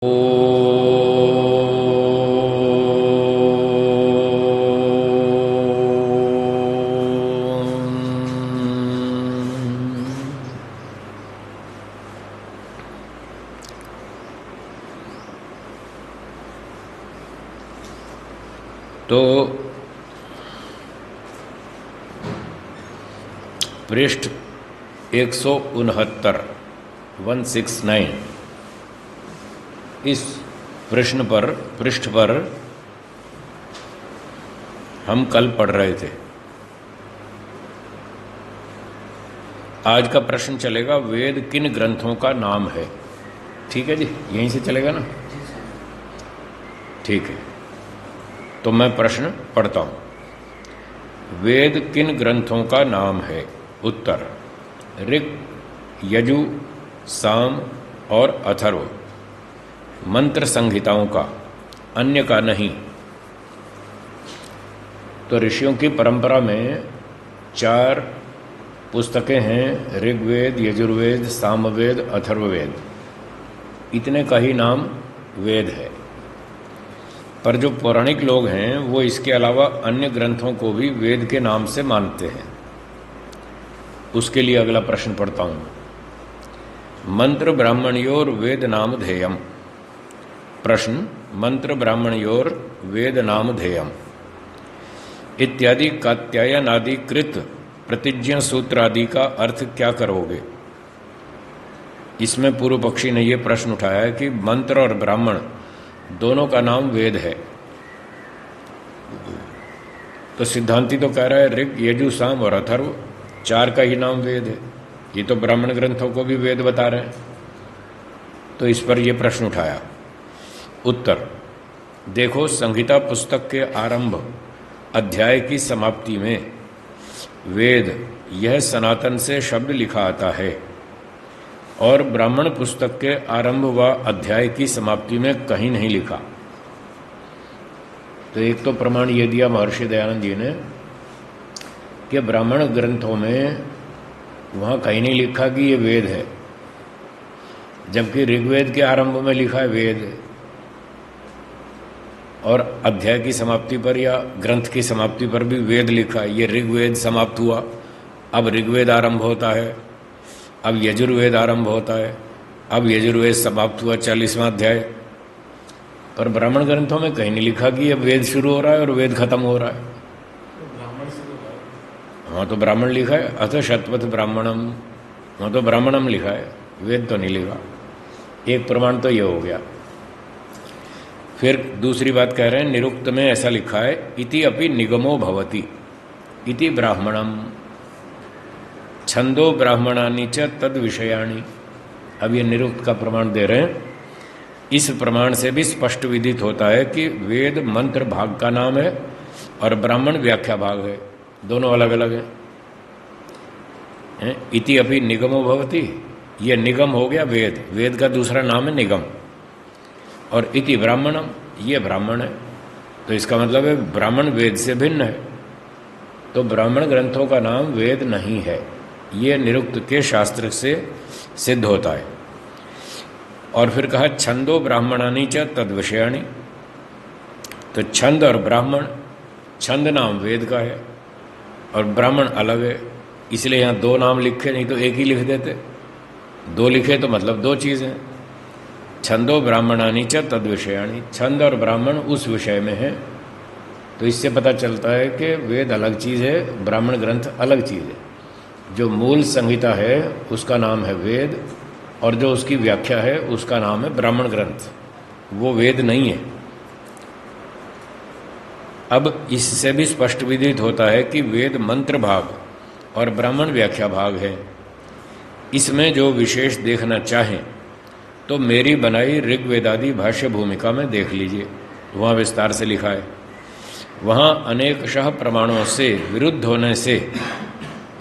ओ तो पृष्ठ 169 इस पृष्ठ पर हम कल पढ़ रहे थे। आज का प्रश्न चलेगा वेद किन ग्रंथों का नाम है। ठीक है जी, यहीं से चलेगा ना? ठीक है, तो मैं प्रश्न पढ़ता हूं। वेद किन ग्रंथों का नाम है? उत्तर ऋग, यजु, साम और अथर्व। मंत्र संहिताओं का, अन्य का नहीं। तो ऋषियों की परंपरा में 4 पुस्तकें हैं, ऋग्वेद, यजुर्वेद, सामवेद, अथर्ववेद। इतने का ही नाम वेद है। पर जो पौराणिक लोग हैं वो इसके अलावा अन्य ग्रंथों को भी वेद के नाम से मानते हैं। उसके लिए अगला प्रश्न पढ़ता हूं। मंत्र ब्राह्मणयोर वेद नाम ध्येयम। प्रश्न, मंत्र ब्राह्मणयोर वेद नाम ध्येयम इत्यादि कात्यायनादि कृत प्रतिज्ञा सूत्र आदि का अर्थ क्या करोगे? इसमें पूर्व पक्षी ने यह प्रश्न उठाया है कि मंत्र और ब्राह्मण दोनों का नाम वेद है। तो सिद्धांति तो कह रहा है ऋग, यजु, साम और अथर्व 4 का ही नाम वेद है। ये तो ब्राह्मण ग्रंथों को भी वेद बता रहे हैं। तो इस पर यह प्रश्न उठाया। उत्तर, देखो, संहिता पुस्तक के आरंभ अध्याय की समाप्ति में वेद यह सनातन से शब्द लिखा आता है और ब्राह्मण पुस्तक के आरंभ व अध्याय की समाप्ति में कहीं नहीं लिखा। तो एक तो प्रमाण ये दिया महर्षि दयानंद जी ने कि ब्राह्मण ग्रंथों में वहाँ कहीं नहीं लिखा कि ये वेद है, जबकि ऋग्वेद के आरंभ में लिखा है वेद, और अध्याय की समाप्ति पर या ग्रंथ की समाप्ति पर भी वेद लिखा है। ये ऋग्वेद समाप्त हुआ, अब ऋग्वेद आरंभ होता है, अब यजुर्वेद आरंभ होता है, अब यजुर्वेद समाप्त हुआ 40वां अध्याय। पर ब्राह्मण ग्रंथों में कहीं नहीं लिखा कि ये वेद शुरू हो रहा है और वेद खत्म हो रहा है। हाँ, तो ब्राह्मण लिखा है, अथ शतपथ ब्राह्मणम, हाँ तो ब्राह्मणम लिखा है, वेद तो नहीं लिखा। एक प्रमाण तो ये हो गया। फिर दूसरी बात कह रहे हैं, निरुक्त में ऐसा लिखा है, इति अपि निगमो भवति इति ब्राह्मणम छंदो ब्राह्मणानि च तद विषयाणि। अब ये निरुक्त का प्रमाण दे रहे हैं। इस प्रमाण से भी स्पष्ट विदित होता है कि वेद मंत्र भाग का नाम है और ब्राह्मण व्याख्या भाग है, दोनों अलग अलग हैं। इति अपि निगमो भवति, ये निगम हो गया वेद, वेद का दूसरा नाम है निगम। और इति ब्राह्मणम, ये ब्राह्मण है। तो इसका मतलब है ब्राह्मण वेद से भिन्न है। तो ब्राह्मण ग्रंथों का नाम वेद नहीं है, ये निरुक्त के शास्त्र से सिद्ध होता है। और फिर कहा छंदो ब्राह्मणानि च तद विषयाणि। तो छंद और ब्राह्मण, छंद नाम वेद का है और ब्राह्मण अलग है, इसलिए यहाँ 2 नाम लिखे, नहीं तो एक ही लिख देते। 2 लिखे तो मतलब 2 चीज़ें। छंदो ब्राह्मणानि च तद विषयाणि, छंद और ब्राह्मण उस विषय में है। तो इससे पता चलता है कि वेद अलग चीज़ है, ब्राह्मण ग्रंथ अलग चीज़ है। जो मूल संहिता है उसका नाम है वेद, और जो उसकी व्याख्या है उसका नाम है ब्राह्मण ग्रंथ, वो वेद नहीं है। अब इससे भी स्पष्ट विदित होता है कि वेद मंत्र भाग और ब्राह्मण व्याख्या भाग है। इसमें जो विशेष देखना चाहें तो मेरी बनाई ऋग्वेदादि भाष्य भूमिका में देख लीजिए, वहाँ विस्तार से लिखा है। वहाँ अनेकशः प्रमाणों से विरुद्ध होने से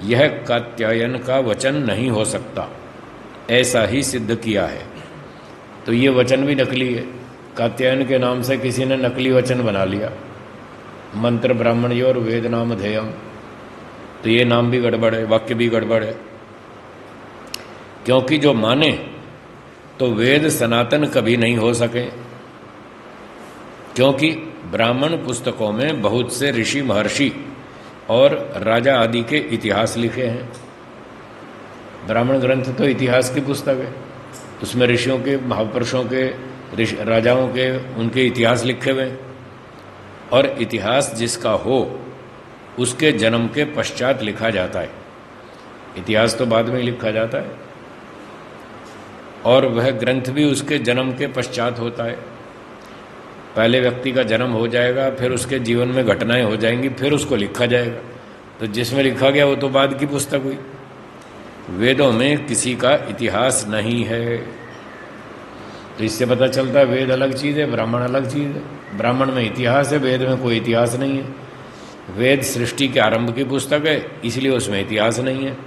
यह कात्यायन का वचन नहीं हो सकता, ऐसा ही सिद्ध किया है। तो ये वचन भी नकली है। कात्यायन के नाम से किसी ने नकली वचन बना लिया, मंत्र ब्राह्मणयोर वेद नाम ध्येयम। तो ये नाम भी गड़बड़ है, वाक्य भी गड़बड़ है। क्योंकि जो माने तो वेद सनातन कभी नहीं हो सके, क्योंकि ब्राह्मण पुस्तकों में बहुत से ऋषि महर्षि और राजा आदि के इतिहास लिखे हैं। ब्राह्मण ग्रंथ तो इतिहास की पुस्तक है, उसमें ऋषियों के, महापुरुषों के, राजाओं के, उनके इतिहास लिखे हुए हैं। और इतिहास जिसका हो उसके जन्म के पश्चात लिखा जाता है, इतिहास तो बाद में लिखा जाता है, और वह ग्रंथ भी उसके जन्म के पश्चात होता है। पहले व्यक्ति का जन्म हो जाएगा, फिर उसके जीवन में घटनाएं हो जाएंगी, फिर उसको लिखा जाएगा। तो जिसमें लिखा गया वो तो बाद की पुस्तक हुई। वेदों में किसी का इतिहास नहीं है। तो इससे पता चलता है वेद अलग चीज़ है, ब्राह्मण अलग चीज़ है। ब्राह्मण में इतिहास है, वेद में कोई इतिहास नहीं है। वेद सृष्टि के आरंभ की पुस्तक है, इसलिए उसमें इतिहास नहीं है।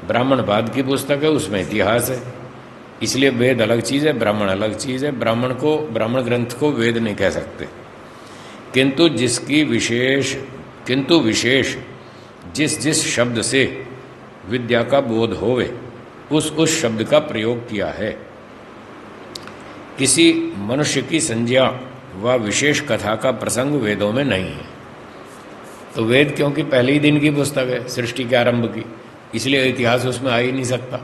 ब्राह्मण बाद की पुस्तक है, उसमें इतिहास है। इसलिए वेद अलग चीज़ है, ब्राह्मण अलग चीज़ है। ब्राह्मण ग्रंथ को वेद नहीं कह सकते। किंतु विशेष जिस शब्द से विद्या का बोध होवे उस शब्द का प्रयोग किया है। किसी मनुष्य की संज्ञा व विशेष कथा का प्रसंग वेदों में नहीं है। तो वेद क्योंकि पहले ही दिन की पुस्तक है, सृष्टि के आरंभ की, इसलिए इतिहास उसमें आ ही नहीं सकता।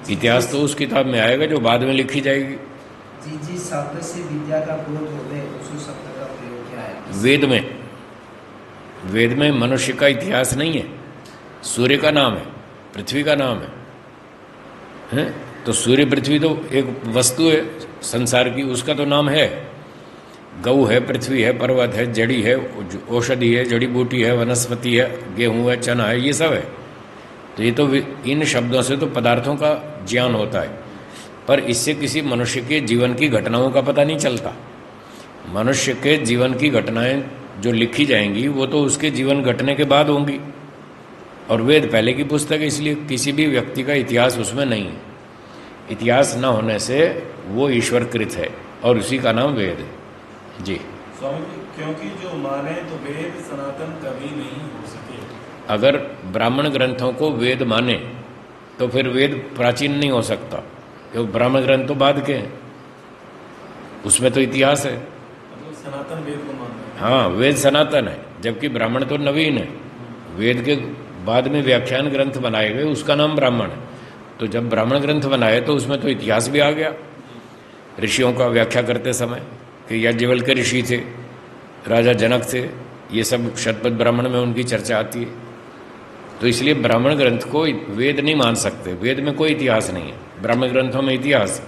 इतिहास तो उस किताब में आएगा जो बाद में लिखी जाएगी। जिस शब्द से विद्या का बोध होवे उस शब्द का प्रयोग क्या है? वेद में मनुष्य का इतिहास नहीं है। सूर्य का नाम है, पृथ्वी का नाम है? तो सूर्य पृथ्वी तो एक वस्तु है संसार की, उसका तो नाम है। गऊ है, पृथ्वी है, पर्वत है, जड़ी है, औषधि है, जड़ी बूटी है, वनस्पति है, गेहूं है, चना है, ये सब है। तो ये तो इन शब्दों से तो पदार्थों का ज्ञान होता है, पर इससे किसी मनुष्य के जीवन की घटनाओं का पता नहीं चलता। मनुष्य के जीवन की घटनाएं जो लिखी जाएंगी वो तो उसके जीवन घटने के बाद होंगी, और वेद पहले की पुस्तक है, इसलिए किसी भी व्यक्ति का इतिहास उसमें नहीं है। इतिहास न होने से वो ईश्वरकृत है, और उसी का नाम वेद है। जी स्वामी जी, क्योंकि जो माने तो वेद सनातन कभी नहीं हो सके। अगर ब्राह्मण ग्रंथों को वेद माने तो फिर वेद प्राचीन नहीं हो सकता, क्योंकि ब्राह्मण ग्रंथ तो बाद के हैं, उसमें तो इतिहास है। मतलब सनातन वेद को मानते हैं। हाँ, वेद सनातन है, जबकि ब्राह्मण तो नवीन है। वेद के बाद में व्याख्यान ग्रंथ बनाए गए, उसका नाम ब्राह्मण है। तो जब ब्राह्मण ग्रंथ बनाए तो उसमें तो इतिहास भी आ गया, ऋषियों का व्याख्या करते समय कि याज्ञवल्क्य के ऋषि थे, राजा जनक थे, ये सब शतपथ ब्राह्मण में उनकी चर्चा आती है। तो इसलिए ब्राह्मण ग्रंथ को वेद नहीं मान सकते, वेद में कोई इतिहास नहीं है, ब्राह्मण ग्रंथों में इतिहास।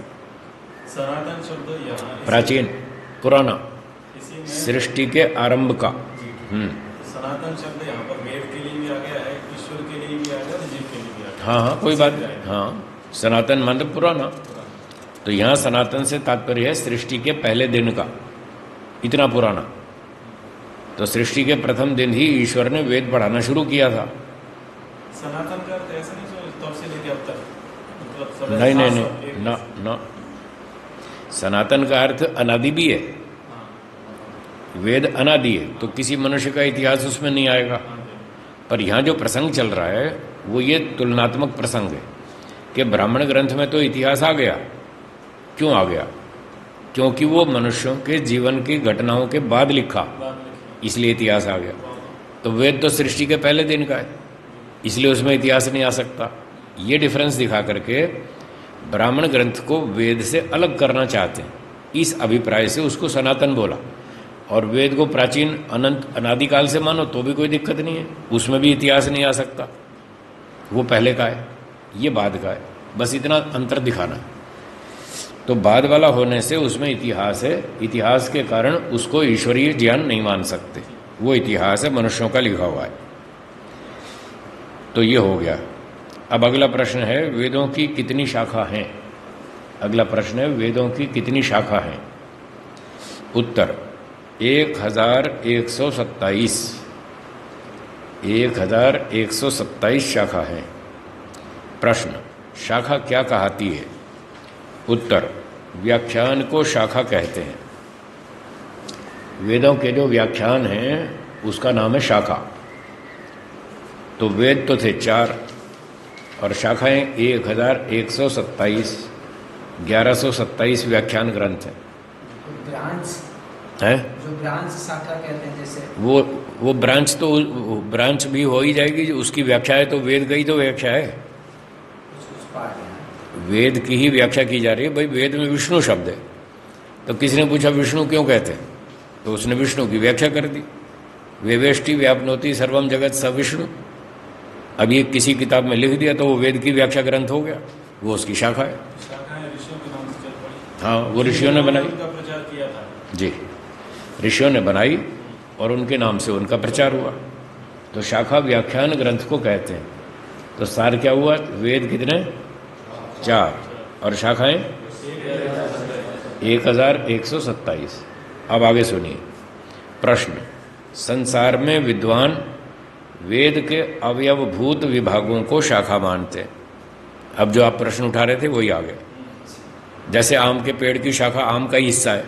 सनातन शब्द यहाँ प्राचीन, पुराना, सृष्टि के आरंभ का। सनातन शब्द यहाँ पर वेद के लिए भी आ गया है, ईश्वर के लिए भी आ गया, जीव के लिए भी आ गया। हाँ, कोई बात नहीं। हाँ, सनातन मतलब पुराना। तो यहाँ सनातन से तात्पर्य है सृष्टि के पहले दिन का, इतना पुराना। तो सृष्टि के प्रथम दिन ही ईश्वर ने वेद पढ़ाना शुरू किया था। सनातन का अर्थ ऐसा नहीं तब से लेके अब तक, मतलब नहीं, ना। सनातन का अर्थ अनादि भी है। वेद अनादि है, तो किसी मनुष्य का इतिहास उसमें नहीं आएगा। पर यहाँ जो प्रसंग चल रहा है वो ये तुलनात्मक प्रसंग है कि ब्राह्मण ग्रंथ में तो इतिहास आ गया। क्यों आ गया? क्योंकि वो मनुष्यों के जीवन की घटनाओं के बाद लिखा, इसलिए इतिहास आ गया। तो वेद तो सृष्टि के पहले दिन का है, इसलिए उसमें इतिहास नहीं आ सकता। ये डिफरेंस दिखा करके ब्राह्मण ग्रंथ को वेद से अलग करना चाहते हैं, इस अभिप्राय से उसको सनातन बोला। और वेद को प्राचीन अनंत अनादिकाल से मानो तो भी कोई दिक्कत नहीं है, उसमें भी इतिहास नहीं आ सकता। वो पहले का है, ये बाद का है, बस इतना अंतर दिखाना है। तो बाद वाला होने से उसमें इतिहास है, इतिहास के कारण उसको ईश्वरीय ज्ञान नहीं मान सकते, वो इतिहास है, मनुष्यों का लिखा हुआ है। तो ये हो गया। अब अगला प्रश्न है, वेदों की कितनी शाखा हैं? अगला प्रश्न है, वेदों की कितनी शाखा हैं? उत्तर 1127। 1127 शाखा है। प्रश्न, शाखा क्या कहती है? उत्तर, व्याख्यान को शाखा कहते हैं। वेदों के जो व्याख्यान हैं उसका नाम है शाखा। तो वेद तो थे 4 और शाखाएं 1127। 1127 व्याख्यान ग्रंथ है। ब्रांच हैं? जो ब्रांच शाखा कहते हैं जैसे वो ब्रांच तो ब्रांच भी हो ही जाएगी, जो उसकी व्याख्या है तो वेद का ही तो व्याख्या है। कुछ पार्ट है। वेद की ही व्याख्या की जा रही है। भाई वेद में विष्णु शब्द है, तो किसी ने पूछा विष्णु क्यों कहते हैं, तो उसने विष्णु की व्याख्या कर दी, वेवेष्टि व्यापनोति सर्वम जगत स विष्णु। अब ये किसी किताब में लिख दिया तो वो वेद की व्याख्या ग्रंथ हो गया, वो उसकी शाखा है। शाखाएं ऋषियों के नाम से चल पड़ी। हाँ, वो ऋषियों ने बनाई उनका प्रचार किया था जी, ऋषियों ने बनाई और उनके नाम से उनका प्रचार हुआ, तो शाखा व्याख्यान ग्रंथ को कहते हैं। तो सार क्या हुआ, वेद कितने, 4 और शाखाएं 1127। अब आगे सुनिए प्रश्न। संसार में विद्वान वेद के अवयवभूत विभागों को शाखा मानते हैं। अब जो आप प्रश्न उठा रहे थे वही आ गए। जैसे आम के पेड़ की शाखा आम का ही हिस्सा है,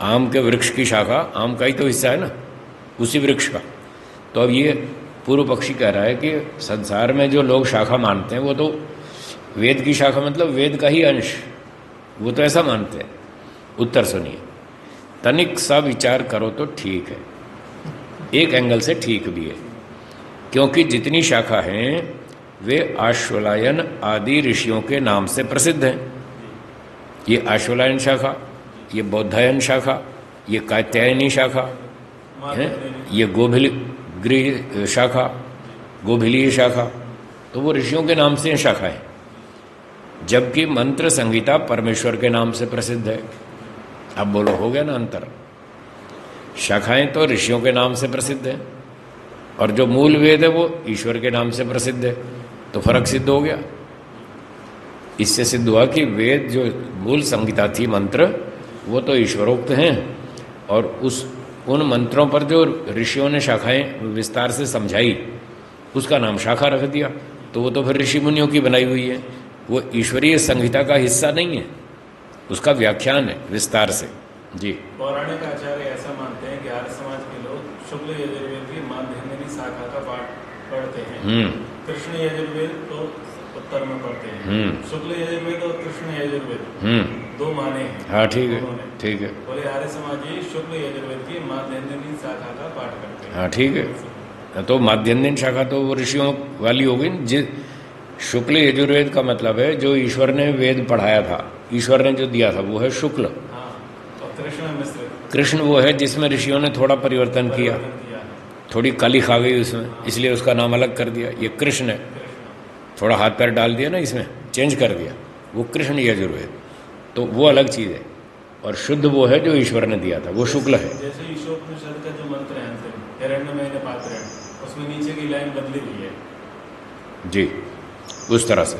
आम के वृक्ष की शाखा आम का ही तो हिस्सा है ना, उसी वृक्ष का। तो अब ये पूर्व पक्षी कह रहा है कि संसार में जो लोग शाखा मानते हैं वो तो वेद की शाखा मतलब वेद का ही अंश, वो तो ऐसा मानते हैं। उत्तर सुनिए, तनिक सा विचार करो तो ठीक है, एक एंगल से ठीक भी है, क्योंकि जितनी शाखा हैं वे आश्वलायन आदि ऋषियों के नाम से प्रसिद्ध हैं। ये आश्वलायन शाखा, ये बौद्धायन शाखा, ये कात्यायनी शाखा है, ये गोभिली शाखा, गोभिलीय शाखा, तो वो ऋषियों के नाम से शाखा है। जबकि मंत्र संहिता परमेश्वर के नाम से प्रसिद्ध है। अब बोलो हो गया ना अंतर। शाखाएं तो ऋषियों के नाम से प्रसिद्ध है और जो मूल वेद है वो ईश्वर के नाम से प्रसिद्ध है, तो फर्क सिद्ध हो गया। इससे सिद्ध हुआ कि वेद जो मूल संहिता थी मंत्र, वो तो ईश्वरोक्त हैं और उन मंत्रों पर जो ऋषियों ने शाखाएं विस्तार से समझाई उसका नाम शाखा रख दिया, तो वो तो फिर ऋषि मुनियों की बनाई हुई है, वो ईश्वरीय संहिता का हिस्सा नहीं है, उसका व्याख्यान है विस्तार से जी। पौराणिक आचार्य ऐसा मानते हैं कि आर्य समाज के लोग शुक्ल यजुर्वेद की माध्यमिनी शाखा का पाठ पढ़ते हैं। कृष्ण यजुर्वेद तो उत्तर में पढ़ते हैं। शुक्ल यजुर्वेद और कृष्ण यजुर्वेद दो माने हैं। हाँ ठीक है, ठीक है। बोले आर्य समाजी शुक्ल यजुर्वेद की माध्यमिनी शाखा का पाठ करते हैं। हाँ ठीक है, तो माध्यन्दिन शाखा तो वो ऋषियों वाली हो गई। शुक्ल यजुर्वेद का मतलब है जो ईश्वर ने वेद पढ़ाया था, ईश्वर ने जो दिया था वो है शुक्ल। कृष्ण वो है जिसमें ऋषियों ने थोड़ा परिवर्तन किया, थोड़ी काली खा गई उसमें, इसलिए उसका नाम अलग कर दिया। ये कृष्ण है, थोड़ा हाथ पैर डाल दिया ना इसमें, चेंज कर दिया, वो कृष्ण यजुर्वेद, तो वो अलग चीज़ है। और शुद्ध वो है जो ईश्वर ने दिया था, वो शुक्ल है। जैसे ईशोपनिषद का जो मंत्र है हिरण्यमय पात्र, उसमें नीचे की लाइन बदली हुई है जी, उस तरह से।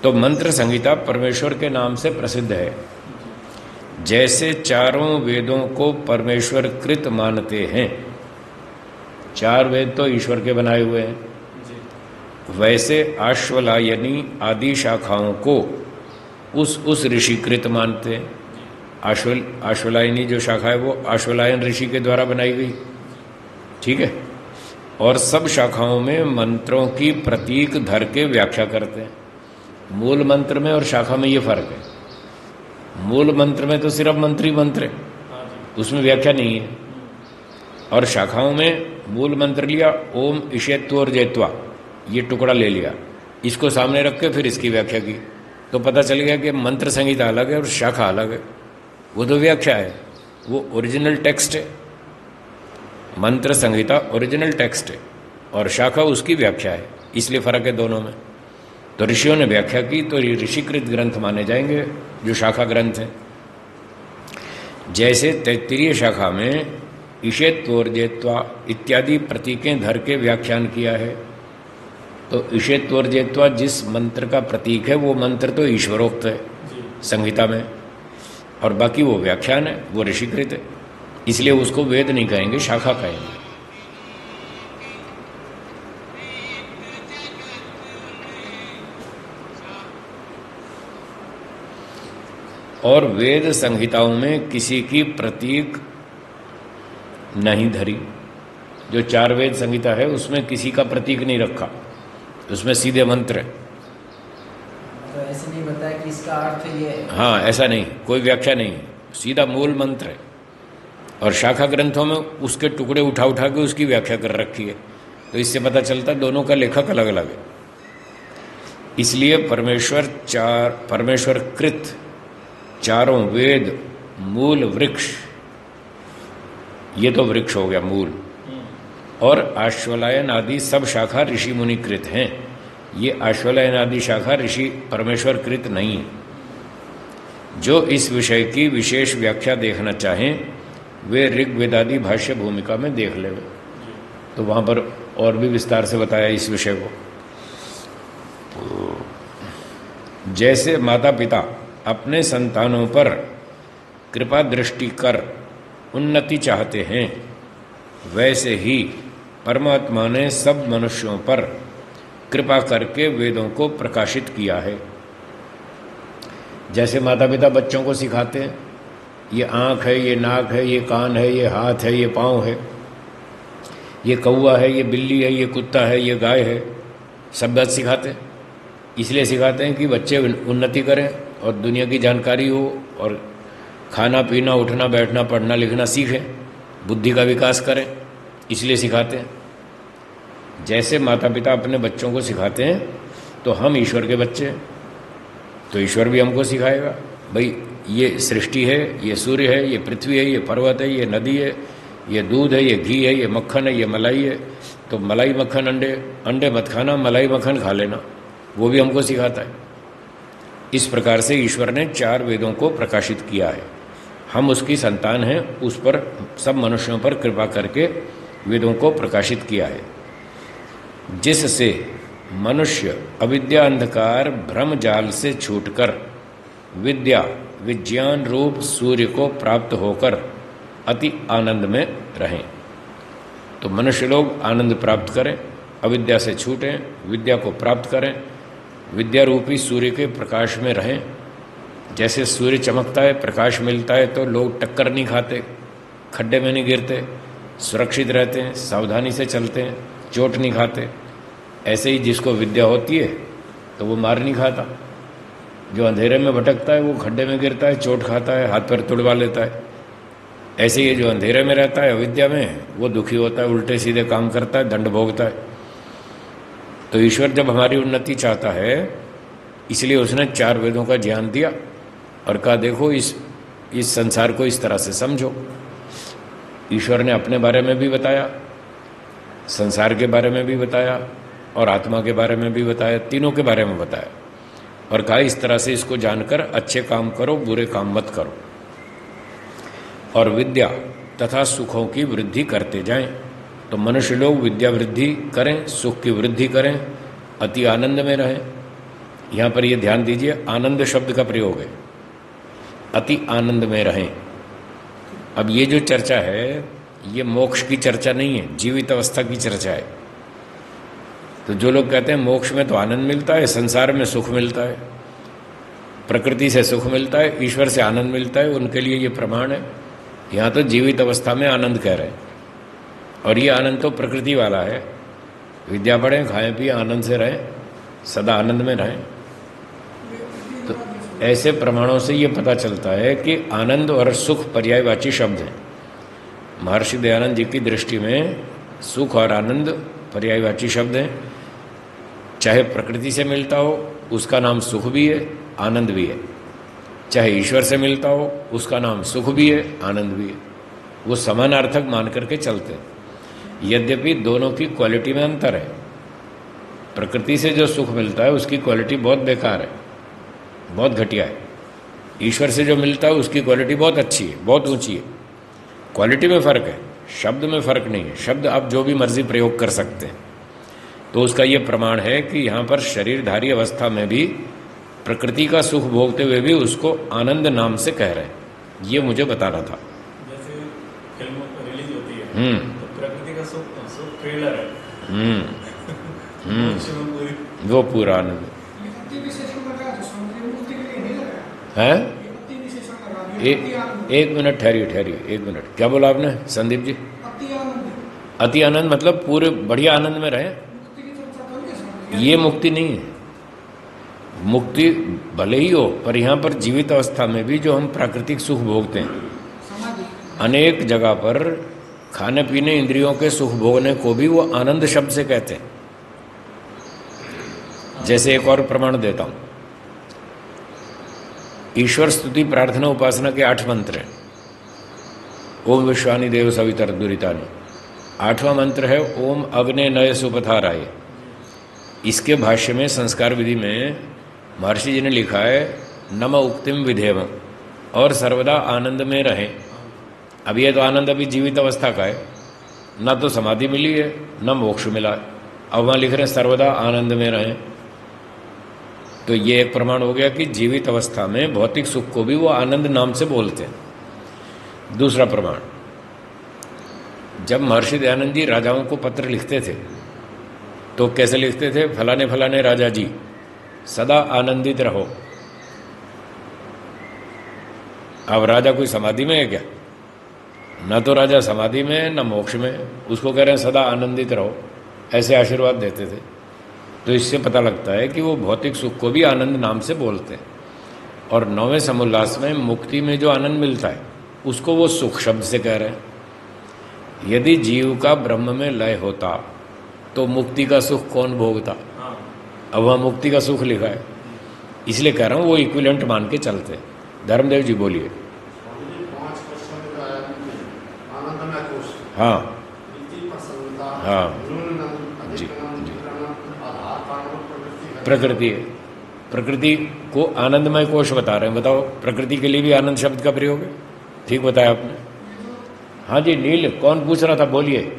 तो मंत्र संहिता परमेश्वर के नाम से प्रसिद्ध है। जैसे चारों वेदों को परमेश्वर कृत मानते हैं, 4 वेद तो ईश्वर के बनाए हुए हैं, वैसे आश्वलायनी आदि शाखाओं को उस ऋषि कृत मानते हैं। आश्वलायनी जो शाखा है वो आश्वलायन ऋषि के द्वारा बनाई गई, ठीक है। और सब शाखाओं में मंत्रों की प्रतीक धर के व्याख्या करते हैं। मूल मंत्र में और शाखा में ये फर्क है। मूल मंत्र में तो सिर्फ मंत्र ही मंत्र है, उसमें व्याख्या नहीं है। और शाखाओं में मूल मंत्र लिया, ओम ईशेत्वर जयत्वा, ये टुकड़ा ले लिया, इसको सामने रख के फिर इसकी व्याख्या की, तो पता चल गया कि मंत्र संहिता अलग है और शाखा अलग है। वो तो व्याख्या है, वो ओरिजिनल टेक्स्ट है। मंत्र संहिता ओरिजिनल टेक्स्ट है और शाखा उसकी व्याख्या है, इसलिए फर्क है दोनों में। तो ऋषियों ने व्याख्या की तो ये ऋषिकृत ग्रंथ माने जाएंगे जो शाखा ग्रंथ हैं। जैसे तैत्तिरीय शाखा में ईशेत्वोर्जेत्वा इत्यादि प्रतीकें धर के व्याख्यान किया है, तो ईशेत्वोर्जेत्वा जिस मंत्र का प्रतीक है वो मंत्र तो ईश्वरोक्त है संहिता में, और बाकी वो व्याख्यान है, वो ऋषिकृत है, इसलिए उसको वेद नहीं कहेंगे, शाखा कहेंगे। और वेद संहिताओं में किसी की प्रतीक नहीं धरी। जो 4 वेद संहिता है उसमें किसी का प्रतीक नहीं रखा, उसमें सीधे मंत्र है। तो ऐसे नहीं बताया इसका अर्थ ये है। हाँ, ऐसा नहीं, कोई व्याख्या नहीं, सीधा मूल मंत्र है। और शाखा ग्रंथों में उसके टुकड़े उठा उठा के उसकी व्याख्या कर रखी है। तो इससे पता चलता दोनों का लेखक अलग अलग है। इसलिए परमेश्वर कृत चारों वेद मूल वृक्ष, ये तो वृक्ष हो गया मूल, और आश्वलायन आदि सब शाखा ऋषि मुनि कृत हैं। ये आश्वलायन आदि शाखा ऋषि परमेश्वर कृत नहीं है। जो इस विषय की विशेष व्याख्या देखना चाहें वे ऋग्वेदादि भाष्य भूमिका में देख लेंगे, तो वहाँ पर और भी विस्तार से बताया इस विषय को। जैसे माता पिता अपने संतानों पर कृपा दृष्टि कर उन्नति चाहते हैं, वैसे ही परमात्मा ने सब मनुष्यों पर कृपा करके वेदों को प्रकाशित किया है। जैसे माता पिता बच्चों को सिखाते हैं, ये आँख है, ये नाक है, ये कान है, ये हाथ है, ये पाँव है, ये कौवा है, ये बिल्ली है, ये कुत्ता है, ये गाय है, सब बात सिखाते हैं। इसलिए सिखाते हैं कि बच्चे उन्नति करें और दुनिया की जानकारी हो और खाना पीना उठना बैठना पढ़ना लिखना सीखें, बुद्धि का विकास करें, इसलिए सिखाते हैं। जैसे माता पिता अपने बच्चों को सिखाते हैं तो हम ईश्वर के बच्चे हैं, तो ईश्वर भी हमको सिखाएगा, भाई ये सृष्टि है, ये सूर्य है, ये पृथ्वी है, ये पर्वत है, ये नदी है, ये दूध है, ये घी है, ये मक्खन है, ये मलाई है, तो मलाई मक्खन अंडे मत खाना, मलाई मक्खन खा लेना, वो भी हमको सिखाता है। इस प्रकार से ईश्वर ने 4 वेदों को प्रकाशित किया है। हम उसकी संतान हैं, उस पर सब मनुष्यों पर कृपा करके वेदों को प्रकाशित किया है, जिससे मनुष्य अविद्या अंधकार भ्रम जाल से छूटकर विज्ञान रूप सूर्य को प्राप्त होकर अति आनंद में रहें। तो मनुष्य लोग आनंद प्राप्त करें, अविद्या से छूटें, विद्या को प्राप्त करें, विद्या रूपी सूर्य के प्रकाश में रहें। जैसे सूर्य चमकता है, प्रकाश मिलता है, तो लोग टक्कर नहीं खाते, खड्डे में नहीं गिरते, सुरक्षित रहते हैं, सावधानी से चलते हैं, चोट नहीं खाते। ऐसे ही जिसको विद्या होती है तो वो मार नहीं खाता, जो अंधेरे में भटकता है वो खड्डे में गिरता है, चोट खाता है, हाथ पैर तुड़वा लेता है। ऐसे ही जो अंधेरे में रहता है अविद्या में, वो दुखी होता है, उल्टे सीधे काम करता है, दंड भोगता है। तो ईश्वर जब हमारी उन्नति चाहता है, इसलिए उसने 4 वेदों का ज्ञान दिया और कहा देखो इस संसार को इस तरह से समझो। ईश्वर ने अपने बारे में भी बताया, संसार के बारे में भी बताया और आत्मा के बारे में भी बताया, तीनों के बारे में बताया और कहा इस तरह से इसको जानकर अच्छे काम करो, बुरे काम मत करो और विद्या तथा सुखों की वृद्धि करते जाएं। तो मनुष्य लोग विद्या वृद्धि करें, सुख की वृद्धि करें, अति आनंद में रहें। यहाँ पर ये ध्यान दीजिए, आनंद शब्द का प्रयोग है, अति आनंद में रहें। अब ये जो चर्चा है ये मोक्ष की चर्चा नहीं है, जीवित अवस्था की चर्चा है। तो जो लोग कहते हैं मोक्ष में तो आनंद मिलता है, संसार में सुख मिलता है, प्रकृति से सुख मिलता है, ईश्वर से आनंद मिलता है, उनके लिए ये प्रमाण है। यहाँ तो जीवित अवस्था में आनंद कह रहे हैं और ये आनंद तो प्रकृति वाला है। विद्या पढ़ें, खाएं पिए, आनंद से रहें, सदा आनंद में रहें। तो ऐसे प्रमाणों से ये पता चलता है कि आनंद और सुख पर्यायवाची शब्द हैं। महर्षि दयानंद जी की दृष्टि में सुख और आनंद पर्यायवाची शब्द हैं। चाहे प्रकृति से मिलता हो उसका नाम सुख भी है, आनंद भी है, चाहे ईश्वर से मिलता हो उसका नाम सुख भी है, आनंद भी है। वो समानार्थक मान करके चलते हैं। यद्यपि दोनों की क्वालिटी में अंतर है। प्रकृति से जो सुख मिलता है उसकी क्वालिटी बहुत बेकार है, बहुत घटिया है। ईश्वर से जो मिलता है उसकी क्वालिटी बहुत अच्छी है, बहुत ऊंची है। क्वालिटी में फ़र्क है, शब्द में फ़र्क नहीं है। शब्द आप जो भी मर्जी प्रयोग कर सकते हैं। तो उसका ये प्रमाण है कि यहाँ पर शरीरधारी अवस्था में भी प्रकृति का सुख भोगते हुए भी उसको आनंद नाम से कह रहे हैं। ये मुझे बताना था। जैसे फिल्म रिलीज होती है तो प्रकृति का सुख ट्रेलर है वो पूरा आनंद है। एक मिनट ठहरिए, एक मिनट, क्या बोला आपने संदीप जी? अति आनंद मतलब पूरे बढ़िया आनंद में रहे। ये मुक्ति नहीं है। मुक्ति भले ही हो, पर यहाँ पर जीवित अवस्था में भी जो हम प्राकृतिक सुख भोगते हैं, अनेक जगह पर खाने पीने इंद्रियों के सुख भोगने को भी वो आनंद शब्द से कहते हैं। जैसे एक और प्रमाण देता हूं, ईश्वर स्तुति प्रार्थना उपासना के 8 मंत्र हैं। ओम विश्वानि देव सवितर दुरितानि, 8वां मंत्र है ओम अग्ने नय सुपथाराय। इसके भाष्य में संस्कार विधि में महर्षि जी ने लिखा है नम उक्तिम विधेम, और सर्वदा आनंद में रहें। अब ये तो आनंद अभी जीवित अवस्था का है, ना तो समाधि मिली है न मोक्ष मिला है। अब वहाँ लिख रहे हैं सर्वदा आनंद में रहें। तो ये एक प्रमाण हो गया कि जीवित अवस्था में भौतिक सुख को भी वो आनंद नाम से बोलते हैं। दूसरा प्रमाण, जब महर्षि दयानंद जी राजाओं को पत्र लिखते थे तो कैसे लिखते थे? फलाने फलाने राजा जी सदा आनंदित रहो। अब राजा कोई समाधि में है क्या? न तो राजा समाधि में है न मोक्ष में, उसको कह रहे हैं सदा आनंदित रहो, ऐसे आशीर्वाद देते थे। तो इससे पता लगता है कि वो भौतिक सुख को भी आनंद नाम से बोलते हैं। और 9वें समोल्लास में मुक्ति में जो आनंद मिलता है उसको वो सुख शब्द से कह रहे हैं। यदि जीव का ब्रह्म में लय होता तो मुक्ति का सुख कौन भोगता? अब वहाँ मुक्ति का सुख लिखा है, इसलिए कह रहा हूँ वो इक्विलेंट मान के चलते हैं। धर्मदेव जी बोलिए। हाँ हाँ जी जी, प्रकृति है। प्रकृति को आनंदमय कोश बता रहे हैं। बताओ, प्रकृति के लिए भी आनंद शब्द का प्रयोग है? ठीक बताया आपने। हाँ जी, नील कौन पूछ रहा था? बोलिए।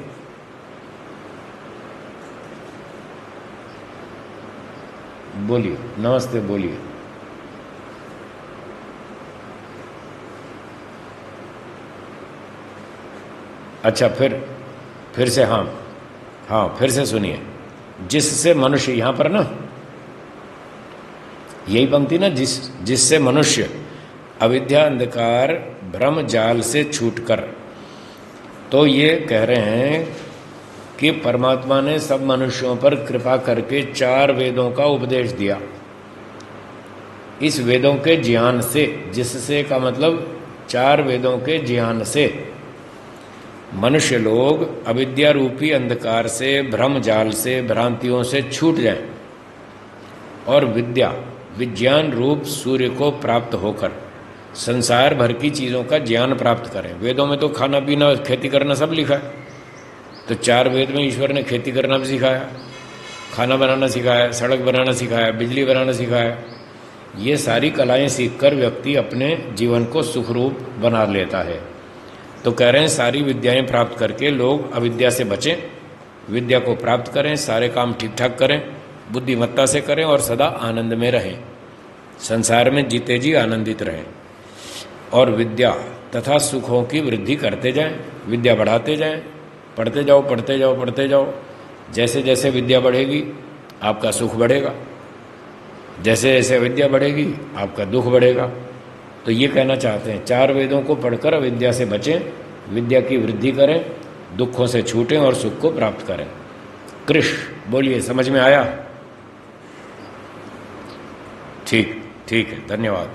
बोलिए, नमस्ते, बोलिए। अच्छा, फिर से हाँ फिर से सुनिए। जिससे मनुष्य, यहां पर ना यही पंक्ति ना, जिससे मनुष्य अविद्या अंधकार भ्रम जाल से छूटकर, तो ये कह रहे हैं कि परमात्मा ने सब मनुष्यों पर कृपा करके 4 वेदों का उपदेश दिया। इस वेदों के ज्ञान से, जिससे का मतलब 4 वेदों के ज्ञान से मनुष्य लोग अविद्या रूपी अंधकार से, भ्रम जाल से, भ्रांतियों से छूट जाएं और विज्ञान रूप सूर्य को प्राप्त होकर संसार भर की चीज़ों का ज्ञान प्राप्त करें। वेदों में तो खाना पीना, खेती करना सब लिखा है। तो 4 वेद में ईश्वर ने खेती करना भी सिखाया, खाना बनाना सिखाया, सड़क बनाना सिखाया, बिजली बनाना सिखाया। ये सारी कलाएं सीखकर व्यक्ति अपने जीवन को सुखरूप बना लेता है। तो कह रहे हैं सारी विद्याएं प्राप्त करके लोग अविद्या से बचें, विद्या को प्राप्त करें, सारे काम ठीक ठाक करें, बुद्धिमत्ता से करें और सदा आनंद में रहें, संसार में जीते जी आनंदित रहें और विद्या तथा सुखों की वृद्धि करते जाएं, विद्या बढ़ाते जाएं, पढ़ते जाओ पढ़ते जाओ पढ़ते जाओ। जैसे जैसे विद्या बढ़ेगी आपका सुख बढ़ेगा, जैसे जैसे विद्या बढ़ेगी आपका दुख बढ़ेगा। तो ये कहना चाहते हैं 4 वेदों को पढ़कर अविद्या से बचें, विद्या की वृद्धि करें, दुखों से छूटें और सुख को प्राप्त करें। कृष्ण बोलिए, समझ में आया? ठीक है, धन्यवाद।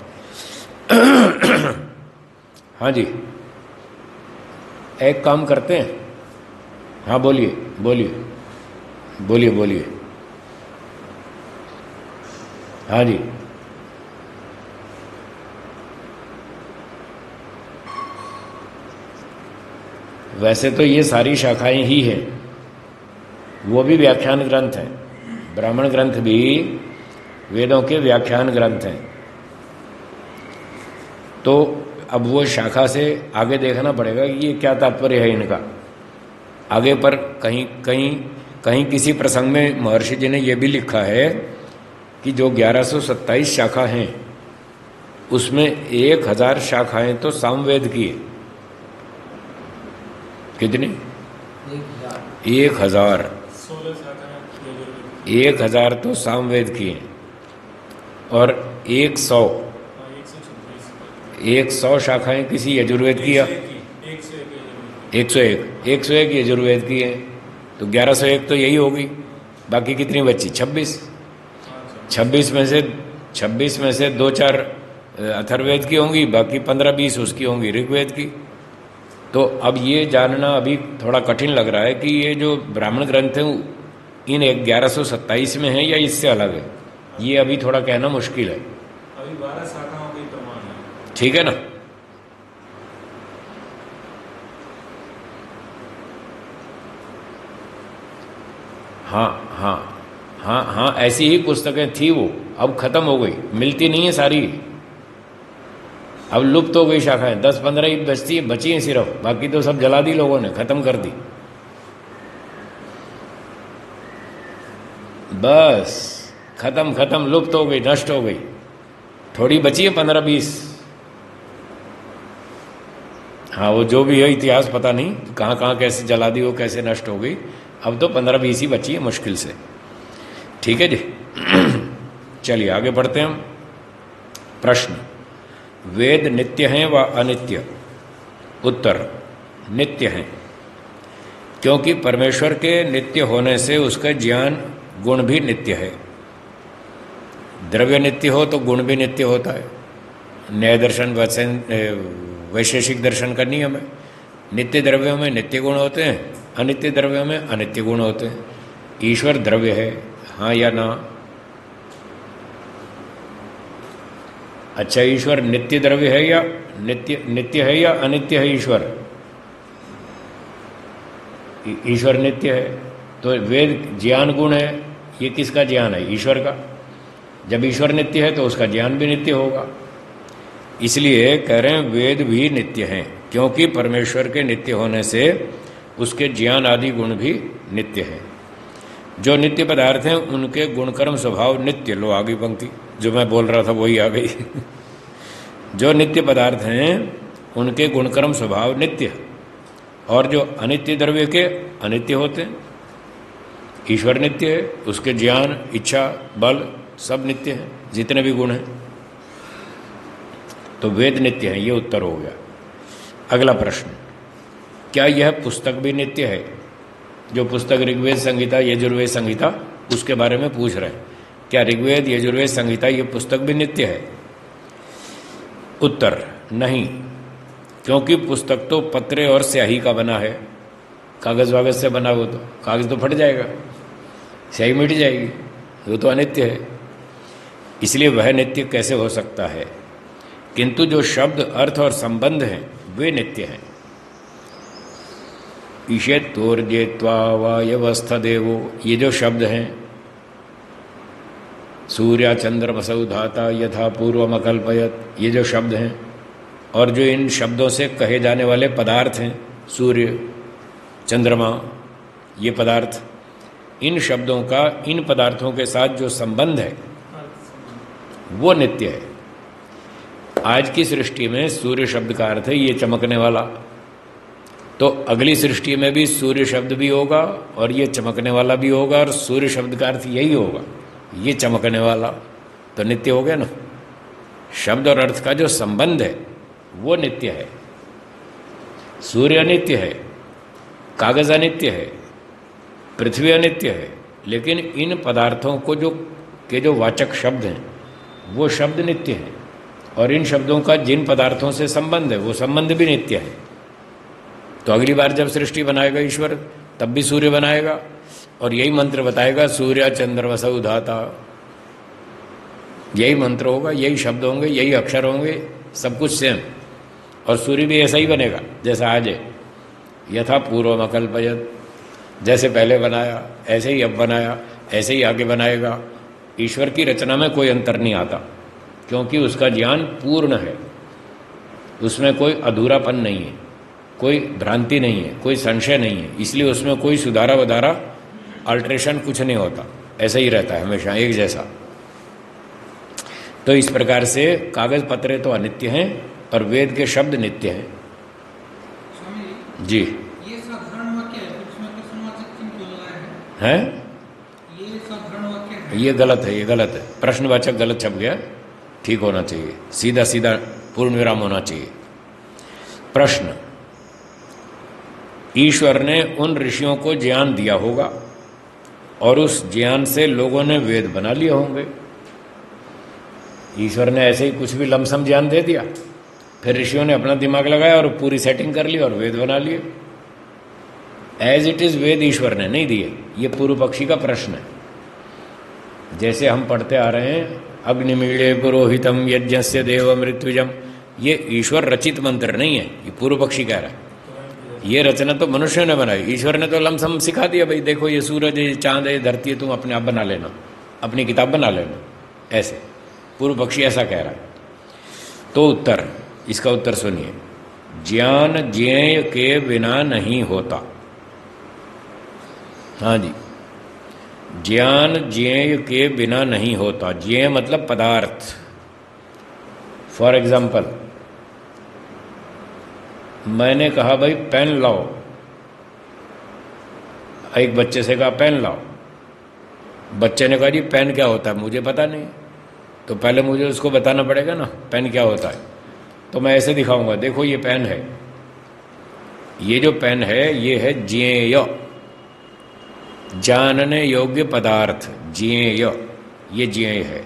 हाँ जी, एक काम करते हैं। हाँ बोलिए बोलिए बोलिए बोलिए। हाँ जी, वैसे तो ये सारी शाखाएं ही हैं, वो भी व्याख्यान ग्रंथ हैं। ब्राह्मण ग्रंथ भी वेदों के व्याख्यान ग्रंथ हैं। तो अब वो शाखा से आगे देखना पड़ेगा कि ये क्या तात्पर्य है इनका। आगे पर कहीं किसी प्रसंग में महर्षि जी ने यह भी लिखा है कि जो 1127 शाखा हैं उसमें 1000 शाखाएं तो सामवेद की है। कितनी? 1000। 1000 तो सामवेद की हैं और 100 शाखाएं किसी यजुर्वेद की है। 101 यजुर्वेद की है। तो 1101 तो यही होगी। बाकी कितनी बची? 26 में से 26 में से 2-4 अथर्ववेद की होंगी, बाकी 15-20 उसकी होंगी ऋग्वेद की। तो अब ये जानना अभी थोड़ा कठिन लग रहा है कि ये जो ब्राह्मण ग्रंथ हैं इन 1127 में है या इससे अलग है, ये अभी थोड़ा कहना मुश्किल है। अभी 12 शाखाओं के प्रमाण है। ठीक है ना। हाँ हाँ हाँ हाँ, ऐसी ही पुस्तकें थी वो, अब खत्म हो गई, मिलती नहीं है सारी, अब लुप्त हो गई शाखाएं। 10-15 ही बची हैं सिर्फ, बाकी तो सब जला दी लोगों ने, खत्म कर दी। बस खत्म लुप्त हो गई, नष्ट हो गई। थोड़ी बची है 15-20। हाँ, वो जो भी है इतिहास पता नहीं कहाँ कहाँ कैसे जला दी, वो कैसे नष्ट हो गई। अब तो 15-20 ही बची है मुश्किल से। ठीक है जी। चलिए आगे बढ़ते हैं हम। प्रश्न, वेद नित्य हैं व अनित्य? उत्तर, नित्य हैं, क्योंकि परमेश्वर के नित्य होने से उसका ज्ञान गुण भी नित्य है। द्रव्य नित्य हो तो गुण भी नित्य होता है। न्याय दर्शन वैशेषिक दर्शन का नियम है। नित्य द्रव्यों में नित्य गुण होते हैं, अनित्य द्रव्यों में अनित्य गुण होते हैं। ईश्वर द्रव्य है, हाँ या ना? अच्छा, ईश्वर नित्य द्रव्य है या नित्य है या अनित्य है? ईश्वर नित्य है, तो वेद ज्ञान गुण है, ये किसका ज्ञान है? ईश्वर का। जब ईश्वर नित्य है तो उसका ज्ञान भी नित्य होगा। इसलिए कह रहे हैं वेद भी नित्य हैं, क्योंकि परमेश्वर के नित्य होने से उसके ज्ञान आदि गुण भी नित्य हैं। जो नित्य पदार्थ हैं उनके गुणकर्म स्वभाव नित्य। लो आगे पंक्ति, जो मैं बोल रहा था वही आ गई। जो नित्य पदार्थ हैं उनके गुणकर्म स्वभाव नित्य, और जो अनित्य द्रव्य के अनित्य होते हैं। ईश्वर नित्य है, उसके ज्ञान, इच्छा, बल सब नित्य हैं, जितने भी गुण हैं। तो वेद नित्य हैं, ये उत्तर हो गया। अगला प्रश्न, क्या यह पुस्तक भी नित्य है? जो पुस्तक ऋग्वेद संहिता, यजुर्वेद संहिता, उसके बारे में पूछ रहे हैं। क्या ऋग्वेद, यजुर्वेद संहिता ये पुस्तक भी नित्य है? उत्तर, नहीं, क्योंकि पुस्तक तो पत्रे और स्याही का बना है। कागज वागज से बना हो तो कागज तो फट जाएगा, स्याही मिट जाएगी, वो तो अनित्य है। इसलिए वह नित्य कैसे हो सकता है? किंतु जो शब्द, अर्थ और संबंध हैं वे नित्य हैं। ईशेत्वोर्जेत्वा वायवस्थ देवो, ये जो शब्द हैं, सूर्य चंद्रमसौ धाता यथा पूर्वम अकल्पयत, ये जो शब्द हैं, और जो इन शब्दों से कहे जाने वाले पदार्थ हैं, सूर्य, चंद्रमा, ये पदार्थ, इन शब्दों का इन पदार्थों के साथ जो संबंध है वो नित्य है। आज की सृष्टि में सूर्य शब्द का अर्थ है ये चमकने वाला, तो अगली सृष्टि में भी सूर्य शब्द भी होगा और ये चमकने वाला भी होगा, और सूर्य शब्द का अर्थ यही होगा, ये चमकने वाला, तो नित्य हो गया ना। शब्द और अर्थ का जो संबंध है वो नित्य है। सूर्य अनित्य है, कागज अनित्य है, पृथ्वी अनित्य है, लेकिन इन पदार्थों को जो वाचक शब्द हैं वो शब्द नित्य हैं, और इन शब्दों का जिन पदार्थों से संबंध है वो संबंध भी नित्य है। तो अगली बार जब सृष्टि बनाएगा ईश्वर तब भी सूर्य बनाएगा, और यही मंत्र बताएगा, सूर्य चंद्रमसौ धाता, यही मंत्र होगा, यही शब्द होंगे, यही अक्षर होंगे, सब कुछ सेम। और सूर्य भी ऐसा ही बनेगा जैसा आज है, यथा पूर्वम अकल्पयत, जैसे पहले बनाया ऐसे ही अब बनाया, ऐसे ही आगे बनाएगा। ईश्वर की रचना में कोई अंतर नहीं आता, क्योंकि उसका ज्ञान पूर्ण है, उसमें कोई अधूरापन नहीं है, कोई भ्रांति नहीं है, कोई संशय नहीं है। इसलिए उसमें कोई सुधारा वधारा, अल्ट्रेशन कुछ नहीं होता, ऐसा ही रहता है हमेशा एक जैसा। तो इस प्रकार से कागज पत्रे तो अनित्य हैं, पर वेद के शब्द नित्य हैं। जी, ये साधारण वाक्य है, इसमें प्रश्नवाचक चिन्ह क्यों लगाया है? हैं? ये साधारण वाक्य है, ये गलत है, ये गलत है, प्रश्नवाचक गलत छप गया, ठीक होना चाहिए, सीधा सीधा पूर्ण विराम होना चाहिए। प्रश्न, ईश्वर ने उन ऋषियों को ज्ञान दिया होगा और उस ज्ञान से लोगों ने वेद बना लिए होंगे। ईश्वर ने ऐसे ही कुछ भी लमसम ज्ञान दे दिया, फिर ऋषियों ने अपना दिमाग लगाया और पूरी सेटिंग कर ली और वेद बना लिए। एज इट इज वेद ईश्वर ने नहीं दिए। ये पूर्व पक्षी का प्रश्न है। जैसे हम पढ़ते आ रहे हैं अग्निमीळे पुरोहितम यज्ञस्य देव मृत्युजम, ये ईश्वर रचित मंत्र नहीं है, ये पूर्व पक्षी कह रहा है। ये रचना तो मनुष्य ने बनाई, ईश्वर ने तो लमसम सिखा दिया, भाई देखो ये सूरज है, ये चांद है, ये धरती है, तुम अपने आप बना लेना, अपनी किताब बना लेना। ऐसे पूर्व पक्षी ऐसा कह रहा है। तो उत्तर, इसका उत्तर सुनिए, ज्ञान ज्ञेय के बिना नहीं होता। हाँ जी, ज्ञान ज्ञेय के बिना नहीं होता। ज्ञेय मतलब पदार्थ। फॉर एग्जाम्पल, मैंने कहा भाई पेन लाओ, एक बच्चे से कहा पेन लाओ, बच्चे ने कहा जी पेन क्या होता है, मुझे पता नहीं। तो पहले मुझे उसको बताना पड़ेगा ना पेन क्या होता है। तो मैं ऐसे दिखाऊंगा, देखो ये पेन है, ये जो पेन है ये है ज्ञेय, जानने योग्य पदार्थ, ज्ञेय, ये ज्ञेय है।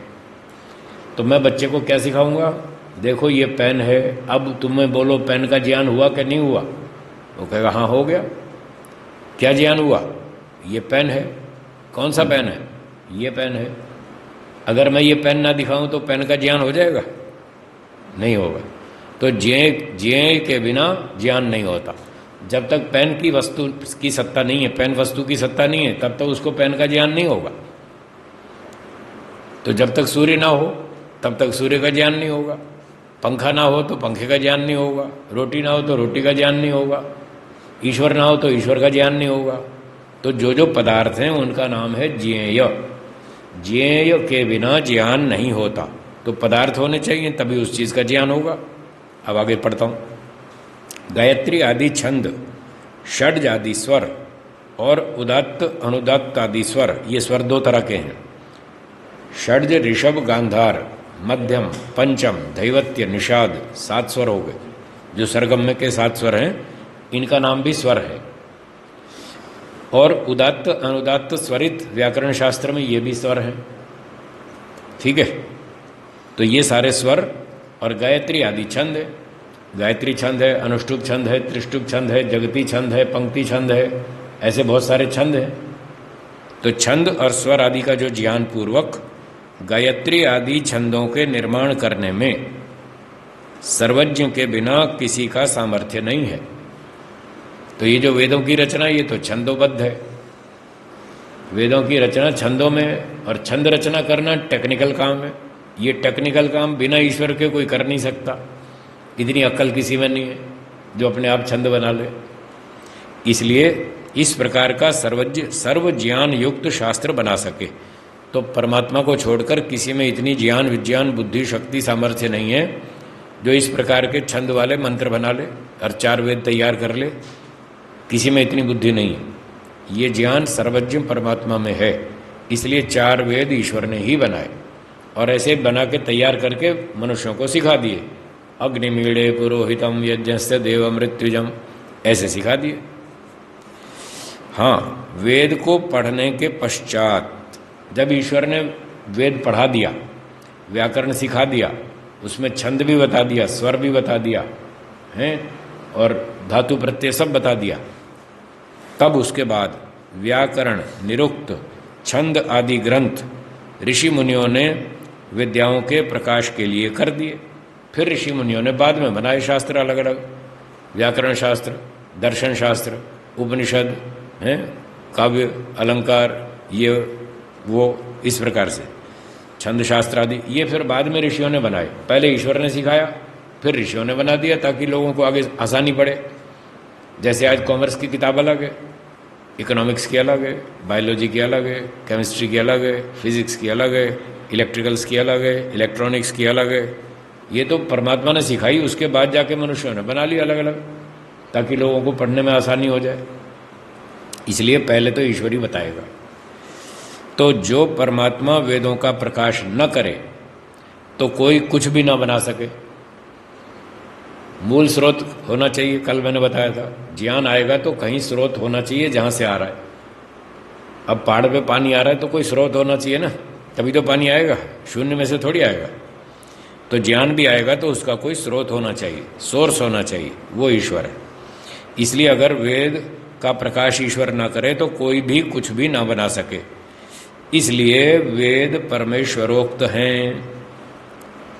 तो मैं बच्चे को क्या सिखाऊंगा, देखो ये पेन है, अब तुम्हें बोलो पेन का ज्ञान हुआ कि नहीं हुआ। वो कहेगा हाँ हो गया। क्या ज्ञान हुआ, ये पेन है। कौन सा पेन है, ये पेन है। अगर मैं ये पेन ना दिखाऊं तो पेन का ज्ञान हो जाएगा, नहीं होगा। तो ज्ञेय के बिना ज्ञान नहीं होता। जब तक पेन की वस्तु की सत्ता नहीं है, पेन वस्तु की सत्ता नहीं है, तब तक उसको पेन का ज्ञान नहीं होगा। तो जब तक सूर्य ना हो तब तक सूर्य का ज्ञान नहीं होगा, पंखा ना हो तो पंखे का ज्ञान नहीं होगा, रोटी ना हो तो रोटी का ज्ञान नहीं होगा, ईश्वर ना हो तो ईश्वर का ज्ञान नहीं होगा। तो जो जो पदार्थ हैं उनका नाम है ज्ञेय। ज्ञेय के बिना ज्ञान नहीं होता। तो पदार्थ होने चाहिए तभी उस चीज़ का ज्ञान होगा। अब आगे पढ़ता हूँ। गायत्री आदि छंद, षड्ज आदि स्वर और उदात्त अनुदात्त आदि स्वर, ये स्वर दो तरह के हैं। षड्ज ऋषभ गांधार, मध्यम पंचम धैवत्य निषाद, 7 स्वर हो गए। जो सरगम के 7 स्वर हैं इनका नाम भी स्वर है। और उदात्त अनुदात्त स्वरित व्याकरण शास्त्र में ये भी स्वर हैं। ठीक है, तो ये सारे स्वर। और गायत्री आदि छंद है, गायत्री छंद है, अनुष्टुप छंद है, त्रिष्टुप छंद है, जगती छंद है, पंक्ति छंद है, ऐसे बहुत सारे छंद हैं। तो छंद और स्वर आदि का जो ज्ञान पूर्वक गायत्री आदि छंदों के निर्माण करने में सर्वज्ञ के बिना किसी का सामर्थ्य नहीं है। तो ये जो वेदों की रचना, ये तो छंदोबद्ध है। वेदों की रचना छंदों में, और छंद रचना करना टेक्निकल काम है। ये टेक्निकल काम बिना ईश्वर के कोई कर नहीं सकता। इतनी अक्ल किसी में नहीं है जो अपने आप छंद बना ले। इसलिए इस प्रकार का सर्व ज्ञान युक्त शास्त्र बना सके तो परमात्मा को छोड़कर किसी में इतनी ज्ञान विज्ञान बुद्धि शक्ति सामर्थ्य नहीं है जो इस प्रकार के छंद वाले मंत्र बना ले और 4 वेद तैयार कर ले। किसी में इतनी बुद्धि नहीं है। ये ज्ञान सर्वज्ञ परमात्मा में है, इसलिए 4 वेद ईश्वर ने ही बनाए और ऐसे बना के तैयार करके मनुष्यों को सिखा दिए। अग्निमीळे पुरोहितम यज्ञस्य देव मृत्युजम, ऐसे सिखा दिए। हाँ, वेद को पढ़ने के पश्चात जब ईश्वर ने वेद पढ़ा दिया, व्याकरण सिखा दिया, उसमें छंद भी बता दिया, स्वर भी बता दिया हैं, और धातु प्रत्यय सब बता दिया, तब उसके बाद व्याकरण, निरुक्त, छंद आदि ग्रंथ ऋषि मुनियों ने विद्याओं के प्रकाश के लिए कर दिए। फिर ऋषि मुनियों ने बाद में बनाए शास्त्र अलग अलग, व्याकरण शास्त्र, दर्शन शास्त्र, उपनिषद हैं, काव्य अलंकार, ये वो, इस प्रकार से छंद शास्त्र आदि, ये फिर बाद में ऋषियों ने बनाए। पहले ईश्वर ने सिखाया, फिर ऋषियों ने बना दिया ताकि लोगों को आगे आसानी पड़े। जैसे आज कॉमर्स की किताब अलग है, इकोनॉमिक्स की अलग है, बायोलॉजी की अलग है, केमिस्ट्री की अलग है, फिजिक्स की अलग है, इलेक्ट्रिकल्स की अलग है, इलेक्ट्रॉनिक्स की अलग है। ये तो परमात्मा ने सिखाई, उसके बाद जाके मनुष्यों ने बना ली अलग अलग ताकि लोगों को पढ़ने में आसानी हो जाए। इसलिए पहले तो ईश्वर ही बताएगा। तो जो परमात्मा वेदों का प्रकाश न करे तो कोई कुछ भी ना बना सके। मूल स्रोत होना चाहिए, कल मैंने बताया था, ज्ञान आएगा तो कहीं स्रोत होना चाहिए जहां से आ रहा है। अब पहाड़ पे पानी आ रहा है तो कोई स्रोत होना चाहिए ना, तभी तो पानी आएगा, शून्य में से थोड़ी आएगा। तो ज्ञान भी आएगा तो उसका कोई स्रोत होना चाहिए, सोर्स होना चाहिए, वो ईश्वर है। इसलिए अगर वेद का प्रकाश ईश्वर ना करे तो कोई भी कुछ भी ना बना सके। इसलिए वेद परमेश्वरोक्त हैं,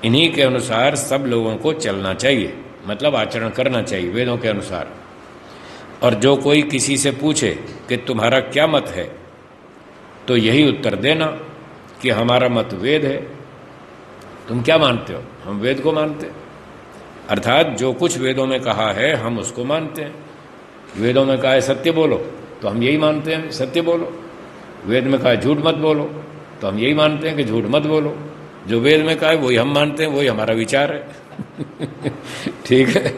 इन्हीं के अनुसार सब लोगों को चलना चाहिए, मतलब आचरण करना चाहिए वेदों के अनुसार। और जो कोई किसी से पूछे कि तुम्हारा क्या मत है, तो यही उत्तर देना कि हमारा मत वेद है। तुम क्या मानते हो? हम वेद को मानते हैं, अर्थात जो कुछ वेदों में कहा है हम उसको मानते हैं। वेदों में कहा है सत्य बोलो, तो हम यही मानते हैं सत्य बोलो। वेद में कहा है झूठ मत बोलो, तो हम यही मानते हैं कि झूठ मत बोलो। जो वेद में कहा है वही हम मानते हैं, वही हमारा विचार है। ठीक है,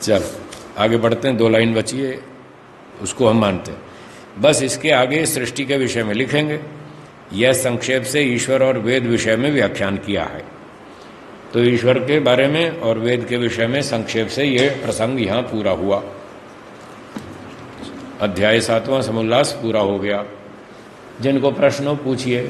चल आगे बढ़ते हैं। 2 लाइन बची है, उसको हम मानते हैं। बस इसके आगे सृष्टि के विषय में लिखेंगे। यह संक्षेप से ईश्वर और वेद विषय में व्याख्यान किया है। तो ईश्वर के बारे में और वेद के विषय में संक्षेप से यह प्रसंग यहाँ पूरा हुआ। अध्याय 7वां समोल्लास पूरा हो गया। जिनको प्रश्न हो पूछिए।